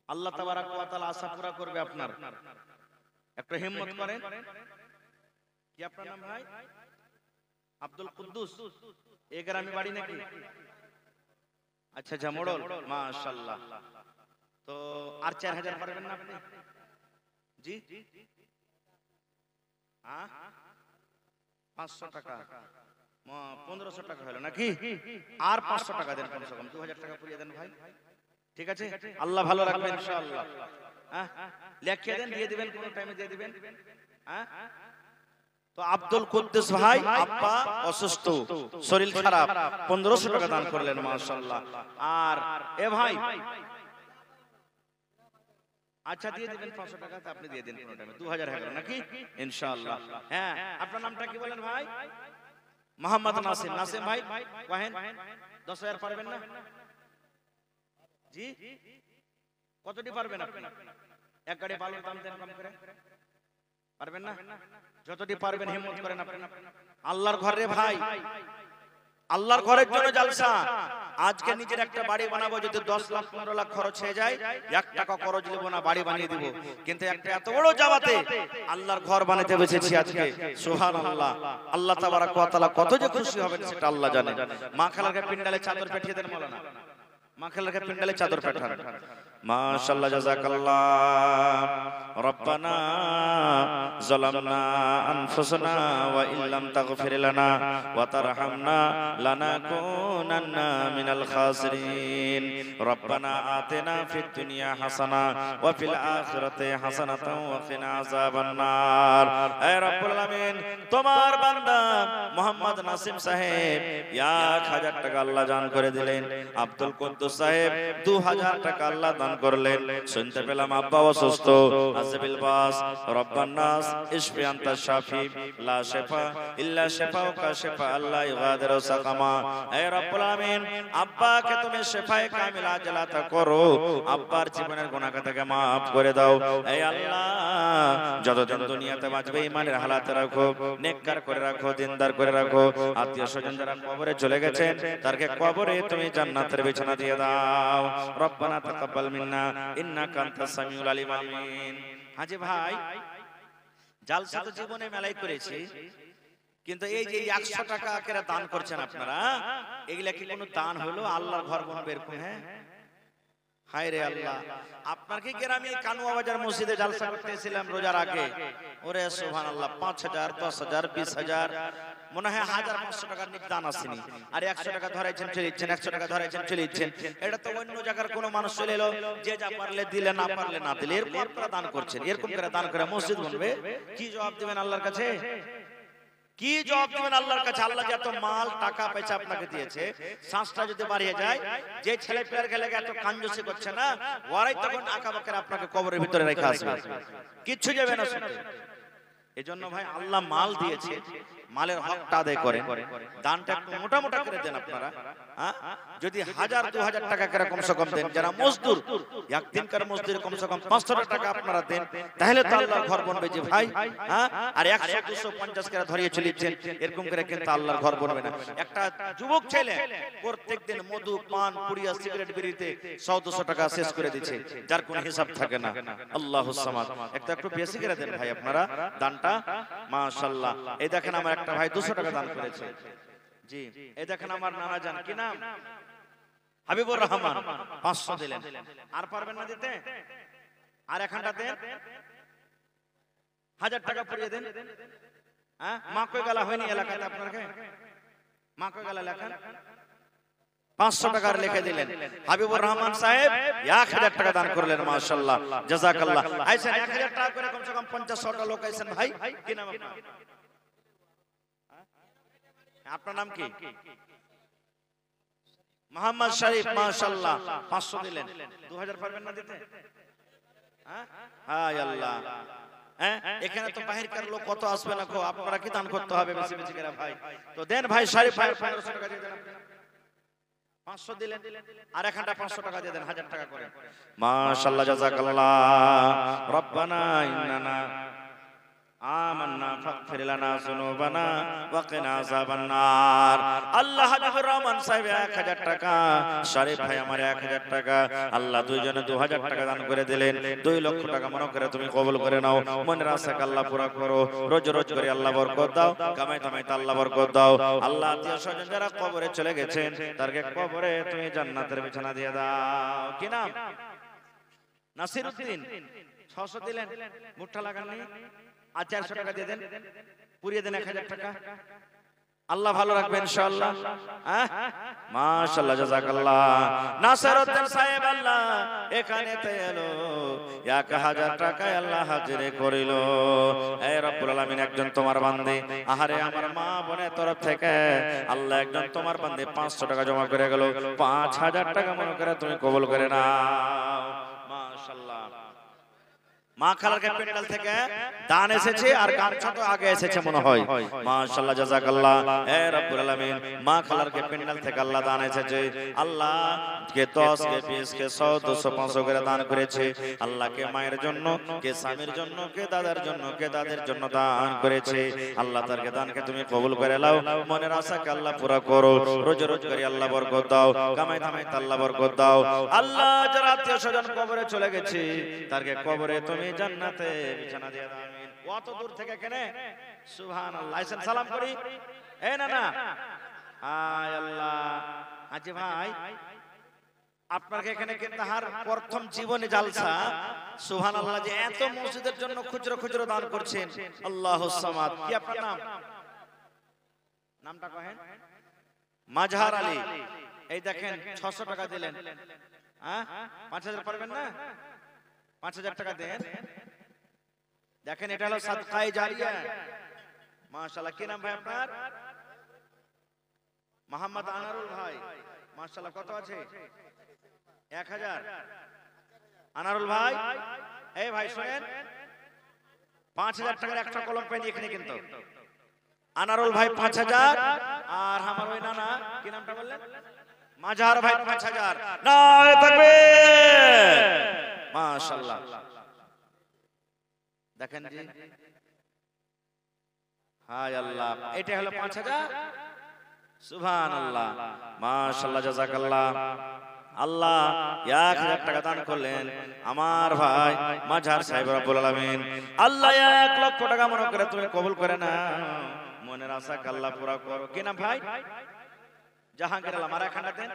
আল্লাহ তাবারক ওয়া তাআলা আশা পুরা করবে আপনার। একটু হিম্মত করেন। কি আপনার নাম ভাই? আব্দুল কুদ্দুস। এই গ্রামে বাড়ি নাকি? আচ্ছা আচ্ছা, মোড়ল, মাশাআল্লাহ। তো আর 4000 পারবেন না আপনি? জি, হ্যাঁ, 500 টাকা, 1500 টাকা হলো নাকি? আর 500 টাকা দেন, কমসে কম 2000 টাকা পুরিয়ে দেন ভাই। ঠিক আছে, আল্লাহ ভালো রাখবেন ইনশাআল্লাহ। হ্যাঁ, লিখিয়ে দেন, দিয়ে দিবেন, কোন টাইমে দিয়ে দিবেন। হ্যাঁ, তো আব্দুল কুদ্দুস ভাই, আব্বা অসুস্থ, শরীর খারাপ, 1500 টাকা দান করলেন, মাশাআল্লাহ। আর এ ভাই, আচ্ছা দিয়ে দিবেন 500 টাকা, আপনি দিয়ে দেন কোন টাইমে, 2000 হয়ে গেল নাকি ইনশাআল্লাহ। হ্যাঁ, আপনার নামটা কি বলেন ভাই? মোহাম্মদ নাসিম। নাসিম ভাই কহেন, 10,000 পারবেন না? জি, কতটি পারবেন আপনি? এক গাড়ি বালুর দাম দেন কম করে, পারবেন না? যতটি পারবেন হিম্মত করেন আপনি। আল্লাহর ঘরে ভাই, আল্লাহর ঘরের জন্য জালসা। আজকে নিজের একটা বাড়ি বানাবো, যদি 10 লাখ 15 লাখ খরচ হয়ে যায়, 1 টাকা খরচ নেব না, বাড়ি বানিয়ে দিব। কিন্তু একটা এত বড় জামাতে আল্লাহর ঘর বানাতে বসেছি আজকে, সুবহানাল্লাহ। আল্লাহ তাবারক ওয়া তাআলা কত যে খুশি হবেন সেটা আল্লাহ জানে। মা খালাকে পিন্ডালে চাদর পেঠিয়ে দেন মাওলানা, মা খালাকে পিন্ডালে চাদর পাঠান। মাশাআল্লাহ, জাযাকাল্লাহ। রব্বানা যালামনা আনফুসানা ওয়া ইল্লাম তাগফির লানা ওয়া তারহামনা লানাকুনান্না মিনাল খাসিরিন। রব্বানা আতিনা ফিদ দুনিয়া হাসানা ওয়া ফিল আখিরাতি হাসানাতাও ওয়া কিনা আযাবান নার। হে রব্বুল আলামিন, তোমার বান্দা মুহাম্মদ নাসিম সাহেব 1000 টাকা আল্লাহ দান করে দিলেন। আব্দুল কুদ্দুস সাহেব 2000 টাকা আল্লাহ দান করলেন। শুনতে পেলাম আব্বা অসুস্থ, আজবিল বাস রব্বান নাস ইশফি আনতা শাফি লা শিফা ইল্লা শিফাউকা শিফা আল্লাহ ইগাদিরু সাকামা। হে রব্বুল আমিন, আব্বাকে তুমি শিফায়ে কামিলা আজলাতা করো, আব্বার জীবনের গুনাহ থেকে maaf করে দাও। হে আল্লাহ, যতদিন দুনিয়াতে বাঁচবে ঈমানের হালাতে রাখো, নেককার করে রাখো, দিনদার করে রাখো। আত্মীয় স্বজন যারা কবরে চলে গেছেন তারকে কবরে তুমি জান্নাতের বিছানা দিয়ে দাও। রব্বানা তাকাব্বাল মিন্না ইন্নাকা আনতাস সামিউল আলিম। আমিন। হাজী ভাই, জালসা তো জীবনে মেলাই করেছি, কিন্তু এই যে 100 টাকা করে দান করছেন আপনারা, এগুলা কি কোনো দান হলো? আল্লাহর ঘর বানাবে এরকম? হ্যাঁ, হায় রে আল্লাহ। আপনার কি গ্রামে কানুয়া বাজার মসজিদে জালসা করতেছিলাম রোজার আগে, ওরে সুবহানাল্লাহ, 5000 10000 20000 মনে হয় 1500 টাকার দান আসেনি, আর 100 টাকা ধরাইছেন চলে যাচ্ছেন, 100 টাকা ধরাইছেন চলে যাচ্ছেন। এটা তো অন্য জায়গার কোন মানুষ চলে এলো, যে যা পারলে দিলে, না পারলে না দিলে, এরপর তারা দান করছেন। এরকম করে দান করে মসজিদ বানবে, কি জবাব দিবেন আল্লাহর কাছে? কি জবাব দিবেন আল্লাহর কাছে? আল্লাহ যত মাল টাকা পয়সা আপনাকে দিয়েছে, শ্বাসটা যদি বাড়িয়ে যায়, যে ছেলে পেয়ার গেলে এত কাঞ্জুসি করছে না, ওরাই তখন আঁকা বাঁকা আপনাকে কবরের ভিতরে রেখে আসবে, কিচ্ছু যাবে না শুনতে। এজন্য ভাই, আল্লাহ মাল দিয়েছে, মালের হকটা আদায় করেন, দানটা একটু মোটা মোটা করে দেন আপনারা। যদি 1000 2000 টাকা করে কমসে কম দেন, যারা মজদুর একদিনকার মজদুর কমসে কম 500 টাকা আপনারা দেন, তাহলে তো আল্লাহর ঘর বনবে যে ভাই। আর 100 250 করে ধরিয়ে চলেছেন, এরকম করে কিন্তু আল্লাহর ঘর বনবে না। একটা যুবক ছেলে প্রত্যেকদিন মধু পান পুড়িয়া সিগারেট বিড়িতে 100-200 টাকা শেষ করে দিচ্ছে, যার কোনো হিসাব থাকে না। আল্লাহুস সামাদ। একটু বেশি করে দেন ভাই আপনারা দানটা, মাশাআল্লাহ। এই দেখেন আমার একটা ভাই 200 টাকা দান করেছে। জি, এই দেখেন আমার নানা জান, কি নাম? হাবিবুর রহমান, 500 দিলেন। আর পারবেন না দিতে? আর এখানটা দেন, 1000 টাকা পুড়িয়ে দেন। হ্যাঁ, মা কই গেলা হয়নি এলাকাতে আপনাকে? মা কই গেলা লেখা 500 টাকার লিখে দিলেন। হাবিবুর রহমান সাহেব 1000 টাকা দান করলেন, মাশাআল্লাহ, জাযাকাল্লাহ। আইছেন 1000 টাকা করে কমসে কম 50-100টা লোক আইছেন ভাই। কি নাম আপনার? আপনার নাম কি? মোহাম্মদ শরীফ, মাশাআল্লাহ, 500 দিলেন। 2000 পারবেন না দিতে? হ্যাঁ, হায় আল্লাহ। হ্যাঁ, এখানে তো বাহিরকার লোক কত আসবে না, আপনারা কি দান করতে হবে বেশি বেশি করে ভাই। তো দেন ভাই, শরীফ ভাই 1500 টাকা দিয়ে দেন। 500 দিলেন, আর এখানটা 500 টাকা দিয়ে দেন, 1000 টাকা করে। মাশাআল্লাহ, জাযাকাল্লাহ। রব্বানা ইন্নানা আমান্না ফাগফির লানা যুনুবানা ওয়া কিনা আযাবান নার। আল্লাহ হাবিবুর রহমান সাহেব 1000 টাকা, শরীফ ভাই আমার 1000 টাকা, আল্লাহ দুইজনে 2000 টাকা দান করে দিলেন। 2 লক্ষ টাকা মনে করে তুমি কবুল করে নাও। মনের আশাকে আল্লাহ পুরা করো, রোজ রোজ করে আল্লাহ বরকত দাও, কামাই কামাইতে আল্লাহ বরকত দাও। আল্লাহ আত্মীয় স্বজন যারা কবরে চলে গেছেন তারকে কবরে তুমি জান্নাতের বিছানা দিয়ে দাও। কি নাম? নাসির উদ্দিন, 600 দিলেন। মুঠা লাগাননি, আর 400 টাকা দিয়ে দেন, পুরিয়ে দেন 1000 টাকা। আল্লাহ ভালো রাখবেন ইনশাআল্লাহ। মাশাআল্লাহ, জাযাকাল্লাহ। নাসিরউদ্দিন সাহেব আল্লাহ এখানেতে এলো, 1000 টাকা আল্লাহ হাজিরে করিল। হে রব্বুল আলামিন, একজন তোমার বান্দী, আহারে আমার মা বোনের তরফ থেকে আল্লাহ একজন তোমার বান্দী 500 টাকা জমা করে গেল, 5000 টাকা মনে করে তুমি কবুল করে নাও। মাশাআল্লাহ। মা খালারকে প্যান্ডেল থেকে দান এসেছে আর গামছা তো আগে এসেছে মনে হয়। মাশাআল্লাহ জাযাকাল্লাহ। হে রব্বুল আলামিন, মা খালারকে প্যান্ডেল থেকে আল্লাহ দান এসেছে। আল্লাহ কে 10 কে 20 কে 100 200 500 করে দান করেছে। আল্লাহকে মায়ের জন্য, কে স্বামীর জন্য, কে দাদার জন্য, কে দাদের জন্য দান করেছে। আল্লাহ তারকে দানকে তুমি কবুল করে নাও। মনের আশাকে আল্লাহ পুরা করো। রোজে রোজ করে আল্লাহ বরকত দাও। কামাই ধামাই আল্লাহ বরকত দাও। আল্লাহ যারা আত্মীয় স্বজন কবরে চলে গেছে তারকে কবরে তুমি জান্নাতে বিছানা দিয়ে দাও। আমিন। কত দূর থেকে কেনে সুবহানাল্লাহ। আইসেন সালাম করি। এই না না আয় আল্লাহ। আজি ভাই আপনাকে এখানে তাহার প্রথম জীবনে জালসা সুবহানাল্লাহ যে এত মসজিদের জন্য খুচরো খুচরো দান করছেন। আল্লাহুস সামাদ। কি আপনার নাম? নামটা কহেন। মাজহার আলী। এই দেখেন 600 টাকা দিলেন। হ্যাঁ 5000 পারবেন না? 5000 টাকা দেন। দেখেন এটা হলো সাদকায়ে জারিয়া। মাশাআল্লাহ। কি নাম ভাই আপনার? মোহাম্মদ আনারুল ভাই। মাশাআল্লাহ। কত আছে? 1000। আনারুল ভাই, এই ভাই শুনেন, 5000 টাকার একটা কলম পেন এখানে কিন্তু। আনারুল ভাই 5000 আর আমার ওই নানা কি নামটা বললেন? মাজহার ভাই 5000। নারে তাকবীর। মাশাআল্লাহ। দেখেন জি। হায় আল্লাহ। এটা হলো 5000। সুবহানাল্লাহ। মাশাআল্লাহ জাযাকাল্লাহ। আল্লাহ 1000 টাকা দান করলেন আমার ভাই মাজহার সাহেব রব্বুল আলামিন। আল্লাহ 1 লক্ষ টাকা মনে করে তুমি কবুল করে না। মনের আশা আল্লাহ পুরা করো। কি নাম ভাই? জাহাঙ্গীর আলম। আর এখানটা দেন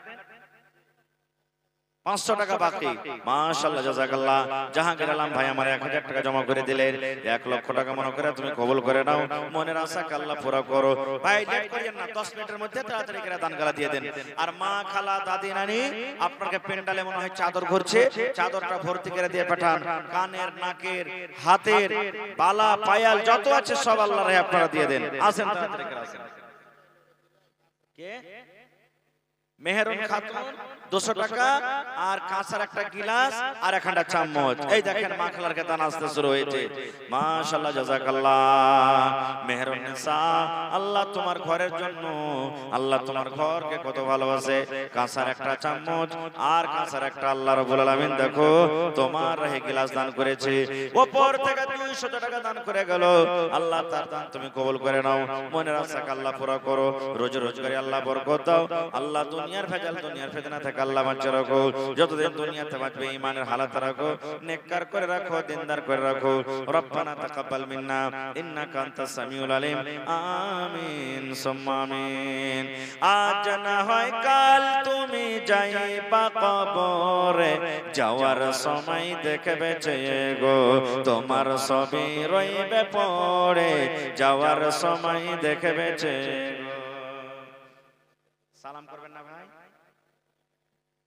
500 টাকা বাকি। মাশাআল্লাহ জাযাকাল্লাহ। জাহাঙ্গীর আলম ভাই আমার 1000 টাকা জমা করে দিলেন। 1 লক্ষ টাকা মনে করে তুমি কবুল করে নাও। মনের আশা আল্লাহ পুরা করো। ভাই লেট করিয়েন না, 10 মিনিটের মধ্যে তাড়াতাড়ি করে দান গালা দিয়ে দেন। আর মা খালা দাদি নানি আপনাকে পেন্ডালে মনে হয় চাদর ভরছে, চাদরটা ভর্তি করে দিয়ে পাঠান। কানের, নাকের, হাতের বালা পায়াল যত আছে সব আল্লাহর রাহে আপনারা দিয়ে দেন। আসেন তাড়াতাড়ি করে আসেন। কে? মেহেরুন খাতুন 200 টাকা আর কাঁসার একটা গিলাস আর একটা চামচ। এই দেখেন মা খালারকে দান আসতে শুরু হয়েছে। মাশাআল্লাহ জাযাকাল্লাহ। মেহেরুন নিসা, আল্লাহ তোমার ঘরের জন্য, আল্লাহ তোমার ঘরকে কত ভালোবাসে। কাঁসার একটা চামচ আর কাঁসার একটা আল্লাহ রাব্বুল আলামিন দেখো তোমার রাহে গিলাস দান করেছে। উপর থেকে 200 টাকা দান করে গেল। আল্লাহ তার দান তুমি কবুল করে নাও। মনের আশা আল্লাহ পুরা করো। রোজ রোজ করে আল্লাহ বরকত দাও। আল্লাহ দুনিয়ার ভেজাল, দুনিয়ার ফিতনা থেকে আল্লাহ বাঁচিয়ে রাখো। যতদিন দুনিয়াতে বাঁচবে ঈমানের হালাত রাখো, নেককার করে রাখো, দিনদার করে রাখো। রব্বানা তাকাব্বাল মিন্না ইন্নাকা আনতাস সামিউল আলিম। আমিন সুম্মা আমিন। আজ না হয় কাল তুমি যাইবা কবরে, যাওয়ার সময় দেখবে চেয়ে গো তোমার ছবি রইবে পড়ে, যাওয়ার সময় দেখবে চেয়ে গো। সালাম করবেন না ভাই?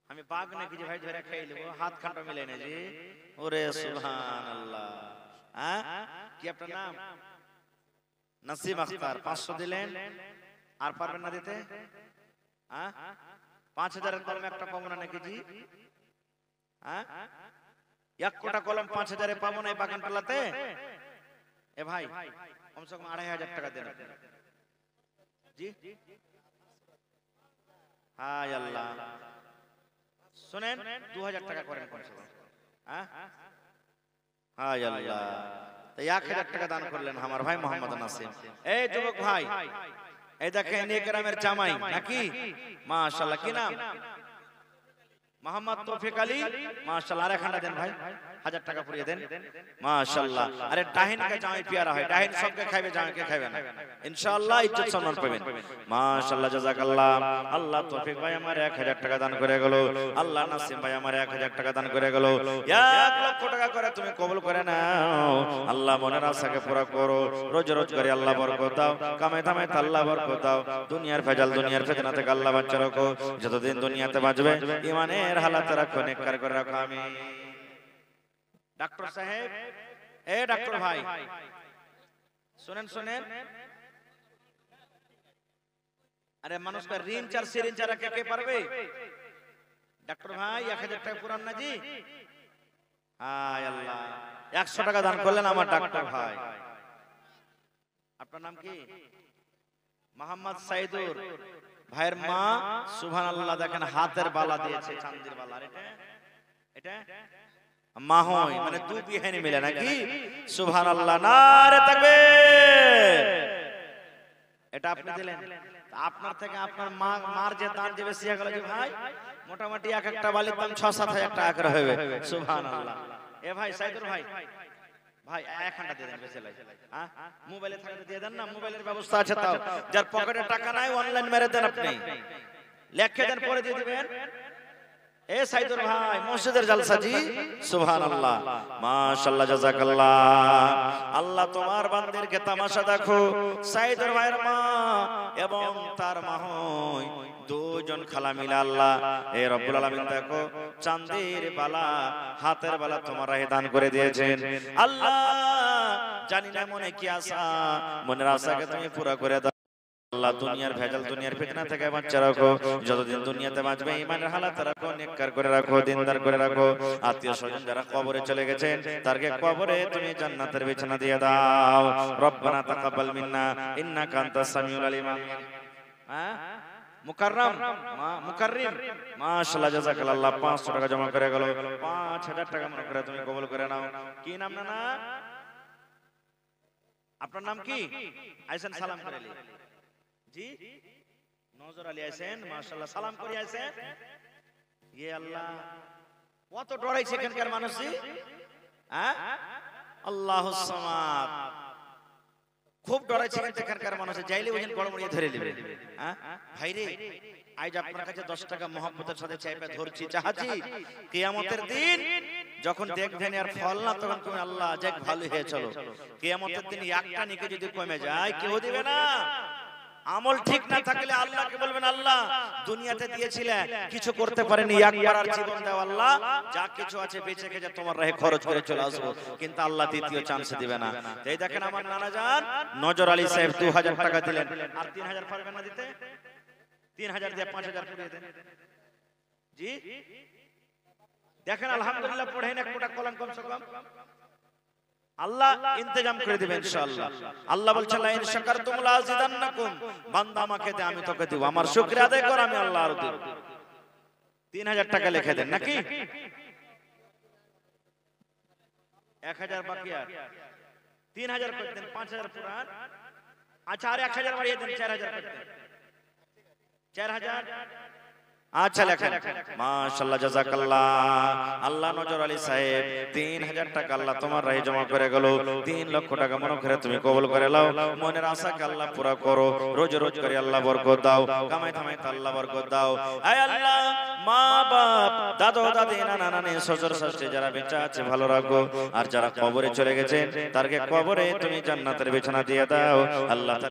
আমি বাঘ নাকি যে ভাই ধরে খেয়ে নেবো? হাত খাটো মিলে না জি। ওরে সুবহানাল্লাহ। হ্যাঁ কি আপনার নাম? নাসিম আখতার। 500 দিলেন। আর পারবেন না দিতে? হ্যাঁ 5000 এর কলম একটা পাবো না নাকি জি? হ্যাঁ 1 কোটা কলম 5000 এ পাবো না এই বাগান পালাতে? এ ভাই কমসে কম 2500 টাকা দেন জি। হায় আল্লাহ। শুনেন 2000 টাকা করেন কমসে কম। হ্যাঁ হায় আল্লাহ। তো 1000 টাকা দান করলেন আমার ভাই মোহাম্মদ নাসিম। এই যুবক ভাই, এই দেখেন এই গ্রামের জামাই নাকি? মাশাআল্লাহ। কি নাম? মোহাম্মদ তৌফিক আলী। মাশাআল্লাহ। আর এখানটা দেন ভাই, 1000 টাকা পুরিয়ে দেন। মাশাআল্লাহ। আরে ডাহিনকে জামাই পিয়ারা হয়, ডাহিন সবকে খাইবে, জামাইকে খাইবে না। ইনশাআল্লাহ ইজ্জত সম্মান পাবেন। মাশাআল্লাহ জাযাকাল্লাহ। আল্লাহ তৌফিক ভাই আমার 1000 টাকা দান করে গেল। আল্লাহ নাসিম ভাই আমার 1000 টাকা দান করে গেল। 1 লক্ষ টাকা করে তুমি কবুল করে নাও। আল্লাহ মনের আশাকে পুরা করো। রোজ রোজ করে আল্লাহ বরকত দাও। কামে দামে আল্লাহ বরকত দাও। দুনিয়ার ভেজাল, দুনিয়ার ফিতনা থেকে আল্লাহ বাঁচিয়ে রাখো। যতদিন দুনিয়াতে বাঁচবে ঈমানের হালাতে রাখো, নেককার করে রাখো। আমিন। ডাক্তার সাহেব, এ ডাক্তার ভাই শুনেন শুনেন। আরে মানুষকে ঋণ চার সিরিঞ্জ রাখে কে পারবে? ডাক্তার ভাই 1000 টাকা পুরান না জি? হায় আল্লাহ, 100 টাকা দান করলেন আমার ডাক্তার ভাই। আপনার নাম কি? মোহাম্মদ সাইদুর ভাইয়ের মা সুবহানাল্লাহ, দেখেন হাতের বালা দিয়েছে, চাঁদের বালা। এটা মাহই মানে দু বিহানি মিলে নাকি? সুবহানাল্লাহ, নারে তাকবীর। এটা আপনি দিলেন, আপনার থেকে আপনার মার যে দান যে বেশি গেল যে ভাই, মোটামুটি এক একটা বালির দাম 6-7 হাজার টাকা করে হবে। সুবহানাল্লাহ। এ ভাই সাইদুর ভাই, ভাই এক ঘন্টা দিয়ে দেন, বেশি লাগে। হ্যাঁ, মোবাইলে থাকলে দিয়ে দেন না, মোবাইলের ব্যবস্থা আছে তাও। যার পকেটে টাকা নাই অনলাইন মেরে দেন, আপনি লেখে দেন, পরে দিয়ে দিবেন। এ সাইদুর ভাই, মসজিদের জলসা জি। সুবহানাল্লাহ, মাশাআল্লাহ, জাযাকাল্লাহ। আল্লাহ তোমার বান্দাদেরকে তামাশা দেখো। সাইদুর ভাইয়ের মা এবং তার মাহই দুজন খালা মিলে আল্লাহ এ রব্বুল আলামিন দেখো চাঁদের বালা, হাতের বালা তোমার রাহে দান করে দিয়েছেন। আল্লাহ জানি না মনে কি আশা, মনের আশাকে তুমি পুরা করে দাও আল্লাহ। দুনিয়ার ভেজাল, দুনিয়ার ফিতনা থেকে বাঁচিয়ে রাখো। যতদিন দুনিয়াতে বাঁচবে ঈমানের হালাত রাখো, নেককার করে রাখো, দিনদার করে রাখো। আত্মীয় স্বজন যারা কবরে চলে গেছেন তারকে কবরে তুমি জান্নাতের বিছানা দিয়ে দাও। রব্বানা তাকাব্বাল মিন্না ইন্নাকা আনতাস সামিউল আলিম। হ্যাঁ, মুকাররম মুকাররিম, মাশাআল্লাহ, জাযাকাল্লাহ। আল্লাহ 500 টাকা জমা করে গেল, 5000 টাকা মনে করে তুমি কবুল করে নাও। কি নাম না? আপনার নাম কি? আইসেন সালাম করে লি জি। নজর আলী আইসেন, মাশাআল্লাহ, সালাম করে আইসেন। ইয়ে আল্লাহ, কত ডরাইছে এখানকার মানুষ জি। হ্যাঁ, আল্লাহুস সামাদ, খুব ডরাইছে এখানকার মানুষ। যাইলে ওজন গড়মড়িয়ে ধরে নেবে। হ্যাঁ ভাই রে, আজ আপনার কাছে 10 টাকা মহব্বতের সাথে চাইপে ধরছি, চাহাজি কিয়ামতের দিন যখন দেখবেন আর ফল না, তখন তুমি আল্লাহ যাক ভালো হয়ে চলো। কিয়ামতের দিন একটা নিকে যদি কমে যায় কেউ দিবে না। আমল ঠিক না থাকলে আল্লাহকে বলবেন, আল্লাহ দুনিয়াতে দিয়েছিলে কিছু করতে পারেনি, একবার আর জীবন দাও আল্লাহ, যা কিছু আছে বেঁচে খেয়ে তোমার রাহে খরচ করে চলে আসবো। কিন্তু আল্লাহ দ্বিতীয় চান্স দিবে না। এই দেখেন আমার নানা জান নজর আলী সাহেব 2000 টাকা দিলেন, আর 3000 পারবেন না দিতে? 3000 দিয়ে 5000 করে দেন জি। দেখেন আলহামদুলিল্লাহ, পড়েন এক কোটা কোরআন কমসে কম, আল্লাহ ইন্তজাম করে দিবেন ইনশাআল্লাহ। আল্লাহ বলছেন লা ইন শাকারতুম লা আযিদান্নাকুম, বান্দা আমাকে দে আমি তোকে দেব, আমার শুকরিয়া আদায় কর আমি আল্লাহ আরো দেব। 3000 টাকা লিখে দেন নাকি? 1000 বাকি, আর 3000 করে দেন, 5000 পুরান। আচ্ছা আর 1000 বাড়িয়ে দেন, 4000 করে দেন, 4000। আচ্ছা লেখেন, মাশাআল্লাহ, জাযাকাল্লাহ। আল্লাহ নজর আলী সাহেব 3000 টাকা আল্লাহ তোমার রাহে জমা করে গেল। 3 লক্ষ টাকা মনে করে তুমি কবুল করে নাও। মনের আশাকে আল্লাহ পুরা করো। রোজ রোজ করে আল্লাহ বরকত দাও, কামাই থামাই আল্লাহ বরকত দাও। আয় আল্লাহ, মা বাপ, দাদু দাদি, নানা নানি, শ্বশুর শাশুড়ি যারা বেঁচে আছে ভালো রাখো, আর যারা কবরে চলে গেছেন তারকে কবরে তুমি জান্নাতের বিছানা দিয়ে দাও আল্লাহ।